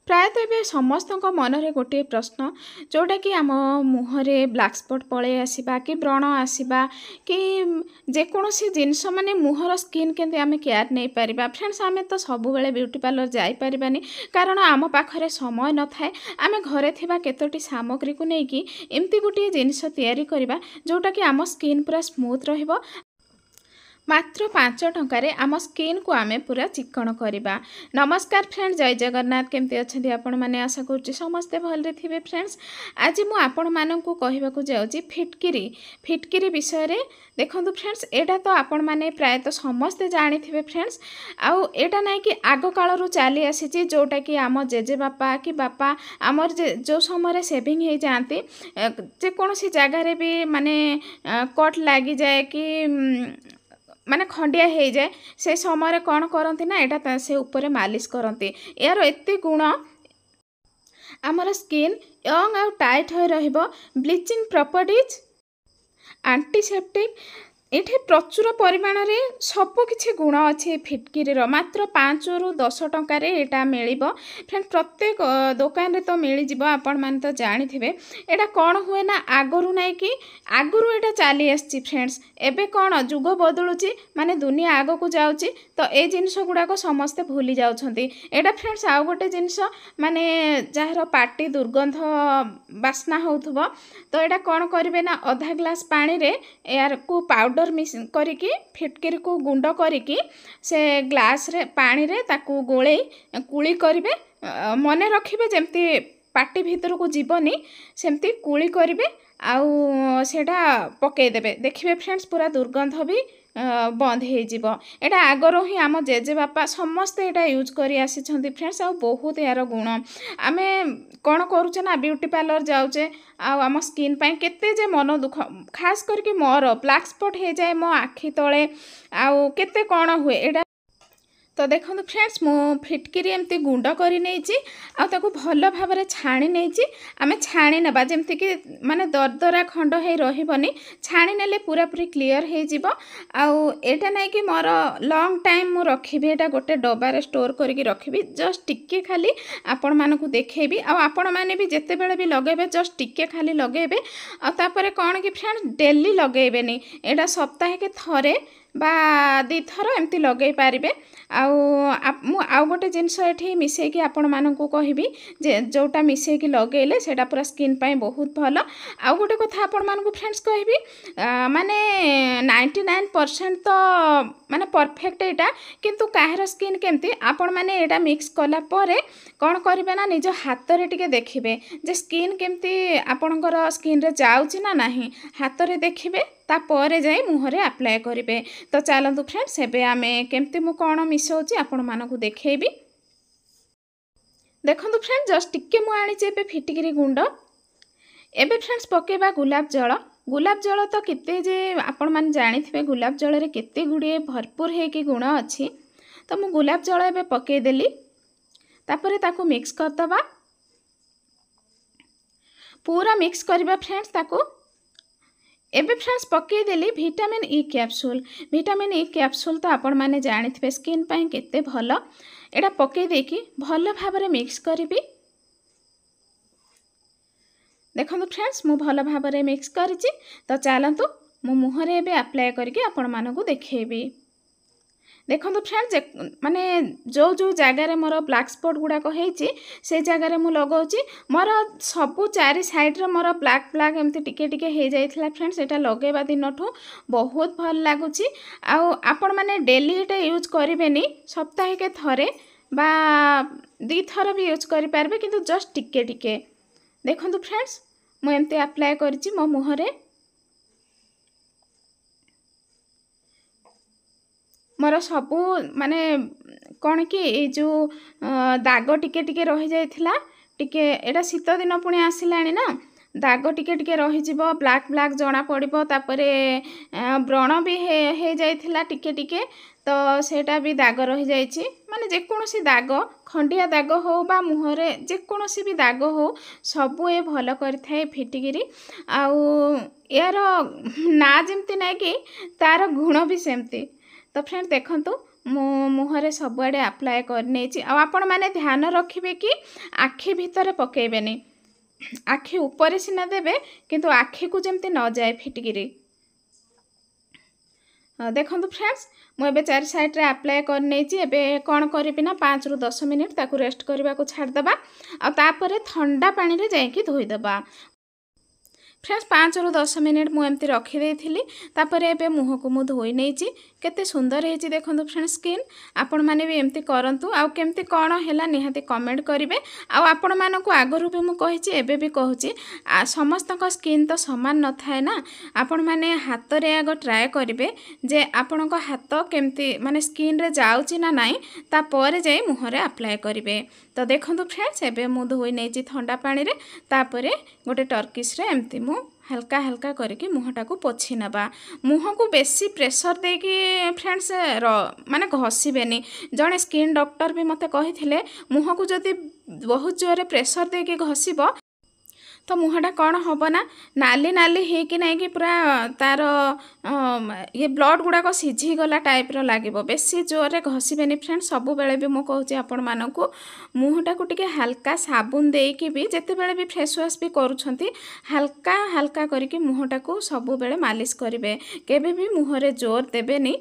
प्रायतः ए समस्त मनरे गोटे प्रश्न जोटा कि आम मुहरे ब्लैक स्पॉट पलि आसवा कि व्रण आसवा कि जेकोसी जिनस माने मुहर स्किन केमती आम केयर नहीं पारिबा। फ्रेंड्स आम तो सब बेले ब्यूटी पार्लर जाइपारानी कारण आम पाखरे समय न थाए। आम घरे थिबा केतोटी सामग्री को लेकिन एमती गोटे जिनस तैयारी करबा जोटा कि आम स्किन पूरा स्मूथ रहिबो। मात्र 5 टंकार आम स्किन को आमे पूरा चिक्कण करवा। नमस्कार फ्रेंड्स, जय जगन्नाथ। केमती अच्छे आपण मैंने आशा करुँच समस्ते भलरे थे। फ्रेंड्स आज मु आपण मानकु कहबाकू जाउची फिटकिरी विषय रे। देखंतु फ्रेंड्स एटा तो आपण माने प्रायतः समस्ते जानी थे। फ्रेंड्स आउ एटा नहीं कि आग कालरू चली आसी जोटा कि आम जेजे बापा कि बापा आमर जो समय सेविंग हो जाती जेकोसी जगार भी माने कट लगी जाए कि माने खंडिया हो जाए से समय कौन करती ना एटा से ऊपर मालिश करती। यार एते गुण आमर स्किन यंग आउ टाइट हो रहिबो। ब्लीचिंग प्रॉपर्टीज एंटीसेप्टिक ये प्रचुर परिमाण रे सबकि गुण अच्छे फिटकिरी मात्र 5 रु 10 टंकार यहाँ मिल। फ्रेंड प्रत्येक दुकान रे तो मिल जाव। आपण मैंने तो जानी थे एटा कौन हुए ना आगरू ना कि आगरू एटा चली आसी। फ्रेंड्स एबे कौन जुग बदलुची माने दुनिया आग को जाऊँगी तो ये जिनस गुड़ाक समस्ते भूली जाउछंती। एटा फ्रेंड्स आउ गोटे जिनस माने जार पाटी दुर्गंध बास्ना होथुबो तो एटा कौन करेंगे ना अधा ग्लास पानी रे यार को पाउडर मिक्स करिकी फिटकिरी को गुंड करिकी से ग्लास रे पानी रे ताकू गोले कुली करिवे। मने रखिबे जेमती पाटी भीतर को जीवनी सेमती कुली करिवे आउ सेटा पकई देबे। देखिबे फ्रेंड्स पूरा दुर्गंध भी बंद हो जीवो। एटा आगरो ही आम जेजे बापा समस्ते एटा यूज करी आसी छंती। फ्रेंड्स आ बहुत यार गुण आमे कौन करूचे ना ब्यूटी पार्लर जाऊचे आम स्किन पाई केते जे मन दुख खास करके मोर ब्लैक स्पॉट हो जाए मो आखि तले आउ केते कौन हुए एटा। तो देखो फ्रेंड्स मु फिटकिरी एमती गुंड करी नेची आउ भल भाव छाणी नेची। आमे छाणी नेबा जेमती कि माने दरदरा खंड हे रहिबनी छाणी नेले पूरा पूरी क्लियर हे जिवो। आउ एटा नै कि मोर लॉन्ग टाइम मु रखिबी एटा गोटे डब्बा रे स्टोर करके रखिबी। जस्ट टिके खाली आपण मानकु देखेबी आउ आपण माने भी जेते बेले भी लगेबे जस्ट टिके खाली लगेबे। आ तापरे कोन कि फ्रेंड्स डेली लगेबेनी एटा सप्ताह के थरे बा 2 थर एमती लगे पारिबे। आउ गोटे जिनस ये मिसेकी आपण मानकु कहबी जे जोटा मिसेकी लगेले सेटा पूरा स्किन पाई बहुत भल। आउ गोटे कथा आपण मानकु फ्रेंड्स कहबी माने 99% तो माने परफेक्ट एटा किंतु काहर स्किन केमती आपण माने एटा मिक्स कला परे कौन करिवे ना निज हाथ रे टिके देखिबे जे स्किन केमती आपणकर स्किन रे जाउची ना नाही हाथ रे देखिबे तापर जाई मुहरे अप्लाई करिवे। तो चलतु फ्रेंड्स एबे आमे केमती मु कौन मिसौची आपण मानकु देखेबी। देखंतु फ्रेंड्स जस्ट टिके मु आनी एबे फिटकिरी गुंड। एबे फ्रेंड्स पकेबा गुलाब जल। गुलाब जल तो केते जे आपण मान जानी थे गुलाब जल रे केते गुड़िए भरपूर है कि गुण अच्छी। तो मु गुलाब जल एबे पके देली तापरे ताकू मिक्स करदबा पूरा मिक्स करबा। फ्रेंड्स ताकू एबे फ्रेंड्स पके देली vitamin E capsule. Vitamin E capsule तो आपण माने जानी थे स्किन पाई केते भल। एटा पके देकी भल भाबरे मिक्स करिबी। देखो फ्रेंड्स मु भल भाबरे मिक्स करिछि। तो चलतु मु मुहरे एबे अप्लाई करके आपण मानकु देखेबी। देखो फ्रेंड्स माने जो जो जगार मोर ब्लैक स्पॉट गुड़ाक होती से जगार मु लगाऊँ मोर सबू 4 साइड रे मोर ब्लैक ब्लैक एमती टिके टिके हो जाइथिला। फ्रेंड्स एटा लगेबा दिन ठू बहुत भल लागुची। आउ आपण माने डेली एटा यूज करिवेनी सप्ताह के थरे बा 2 थर भी यूज करि पारबे किंतु जस्ट टिके टिके। देखंतु फ्रेंड्स मु एमती अप्लाई करछि मो मुहरे। मोर सबू माने कौन कि ये जो दाग टिके टिके रही जाइथिला टिके एटा शीत दिन पुणी आसिलानी ना दाग टिके टिके रही जिवो ब्लैक ब्लैक जना पड़िबो। तापरे व्रण भी हे जाइथिला टिके टिके तो सेटा भी दाग रही जाइछि। माने जेकोसी दाग खंडिया दाग हो बा मुहरे जेकोसी भी दाग हो सबू ए भल करिथाए फिटकिरी। आउ यार ना जेमती ना कि तार गुण भी सेमती। तो फ्रेंड देखंतु मु मुहरे सबुआडे अप्लाय करनेछि। आ आपण माने ध्यान रखिबे कि आखि भितर पकेइबेनी, आखि ऊपर सिना देबे किंतु आखि को जेमती न जाए फिटकिरी। देखो फ्रेंड्स मुझे 4 साइड रे अप्लाई कर नहीं। एबे कौन करी ना 5 रु 10 मिनिट ताकू रेस्ट करने को छाड़देबा आ तापर ठंडा पानी रे जाइकी धोईदेबा। फ्रेंड्स 5 रु 10 मिनिट मुझे रखीदे तापर एबे मुह को मु धोई नहीं। केते सुंदर है देखो फ्रेंड्स स्किन। आपण मैंने भी एमती करंतु आ केमती कौन है निहाती कमेंट करेंगे। आपण मानक आगरू भी मुझे एबे भी कहूँ समस्त स्किन तो सामान न थाए ना। आपण मैंने हाथ रे आग ट्राए करेंगे जे आपण हाथ केमती माने स्किन रे जाउची ना नाई तापर जाई मुहरे अप्लाई करेंगे। तो देखो फ्रेंड्स एबे मु धोई नहीं ठंडा पानी रे तापरे गोटे टर्किश रे एमती मु हल्का हल्का करके मुहटा को पोछि नबा। मुह को बेसी प्रेशर देकी फ्रेंड्स माने घसीबेनी। जड़े स्किन डॉक्टर भी मते कही मुह को जदि बहुत जोरे प्रेशर देकी घसीब तो मुहटा कौन हम ना नाली नाली हो कि नहीं कि पूरा तार ये ब्लड गुड़ाक सीझीगला टाइप लगे। बेसी जोरे घसीबेनी फ्रेंड्स। सब बेले भी मुझे कहूँ आपण मानक मुहटा को टिके हल्का साबुन देकी भी जिते बेले भी फेस वाश भी करूछंती हल्का हल्का करके मुहटा को सब बेले मालिश करेंगे। केबे भी मुहरे जोर देबेनी।